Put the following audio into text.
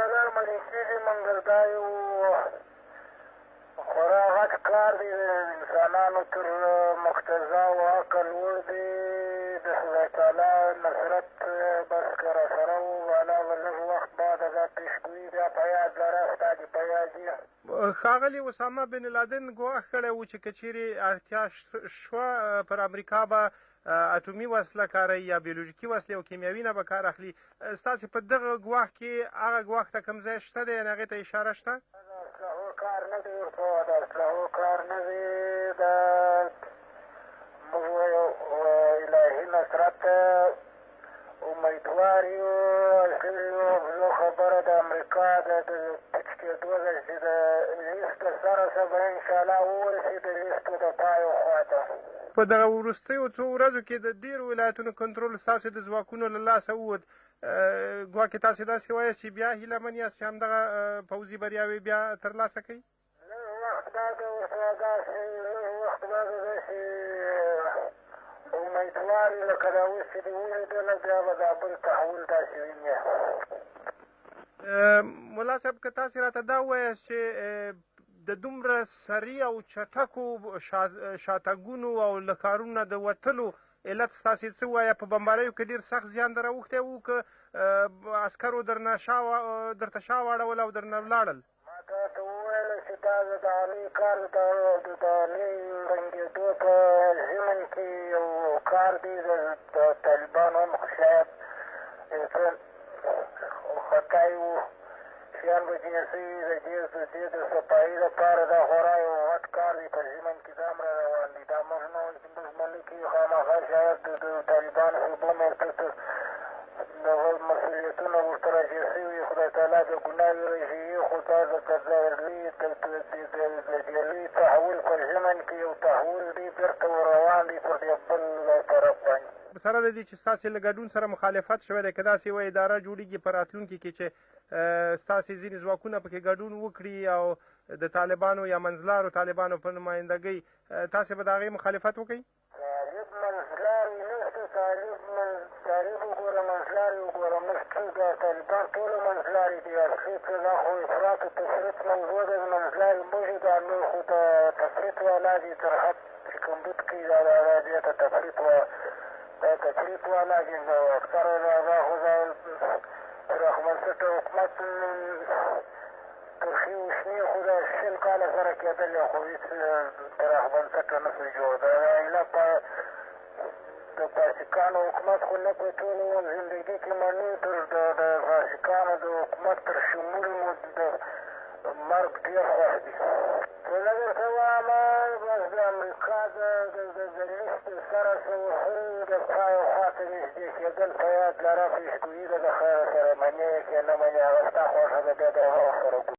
ډالر منې کېږي مګر دا یو خورا غټ کار دی د انسانانو تر مقتضا او عقل وړ دی د خدای تعالی نصرت بس که راسره و بالا به لږ وخت بعده دا پیشګویي بیا په یاد لره ستا دې په یاد وي ښاغلي اسامه بن لادن ګواښ کړی و چې که چیرې اړتیا شوه پر امریکا به اټومي وسله کاروي یا بیولوژیکي وسلې او کیمیاوي نه به کار اخلي ستاسې په دغه ګواښ کې هغه ګواښ ته کوم ځای شته دی یعنې هغې ته اشاره شته اسلحو کار نه دی ورته د اسلحو کار نه دی دا موږ الهي نصرت امیدوار یو زه خبره د امریکا د پچ کېدو ده چې د لیست سره څه به انشاءالله وورسي د لیستو د پای خوا ته په دغه وروستیو څو ورځو کې د ډېرو ولایتونو کنټرول ستاسې د ځواکونو له لاسه ووت ګواکې تاسې داسې وایاست چې بیا هیله من یاست چې همدغه پوځي بریاوې بیا ترلاسه کوي لږ وخت بعده ورته داسې امیدوار یو لکه دا اوس چې دې ولیدله بیا به دا بل تحول داسې وینې ملا صاحب که تاسې راته دا ووایاست چې د دومره سریع او چټکو شاتګونو او له کارونو د وتلو علت ستاسې څه ووایه په بمباریو کې ډېر سخت زیان در اوښتی و که عسکرو درته شا واړول او درنه ولاړل ما تاته وویله چې دا د عالي کار د عالي ړنګېدو په ضمن کې یو کار دی د طالبانو هم شاید یو څه خطای و شیان به جنسي د دې د صفایي لپاره دا خورا یو غټ کار دی په ضمن کې دا هم را روان دي دا موږ نه وایو چې موږ ملکي خامخا شاید د طالبانو صوبه مرکز دغه مسؤلیتونه ورته راجع شوي خدای تعالی د ګناه ویرژي خو دا د جلي تحول په ضمن کې یو تحول دی بېرته روان دی پر دې بل طرف باندې سره د دې چې ستاسې له ګډون سره مخالفت شوی دی که داسې یوه اداره جوړېږي په راتلونکي کې چې ستاسې ځینې ځواکونه پکې ګډون وکړي او د طالبانو یا منځلارو طالبانو په نمایندګۍ تاسې به د هغې مخالفت وکړئ طالب منځلارې نشته طالب وګوره منځلارې وګوره موږ ټول د طالبان ټولو منځلارې دي اصلي څه دا خو افراط و تفریط موضوع ده منځلارې موږ دا نور خو د تفریط والا دي تر حد چې کمبود کوي دا دې ته تفریط والا دي نو اکثره دا خو دا پراخبنسټه حکومت ترخي و شنې خو دا شل کاله سره کېدل خو هېڅ پراخبنسټه نه شو جوړ دا ایله د فاسقانو حکومت خو نه په ټولو زندګي کې منو تر د فاسقانو د حکومت تر شمول مو د مرګ ډېر خوښ دي خو زه درته وایم بس د امریکا د لیست سره څه وښل د پای خوا ته نږدې کېدل په یاد لره پیشګویي ده د خیر سره منې یې که نه منې هغه ستا خوښه ده بیا د هغه سره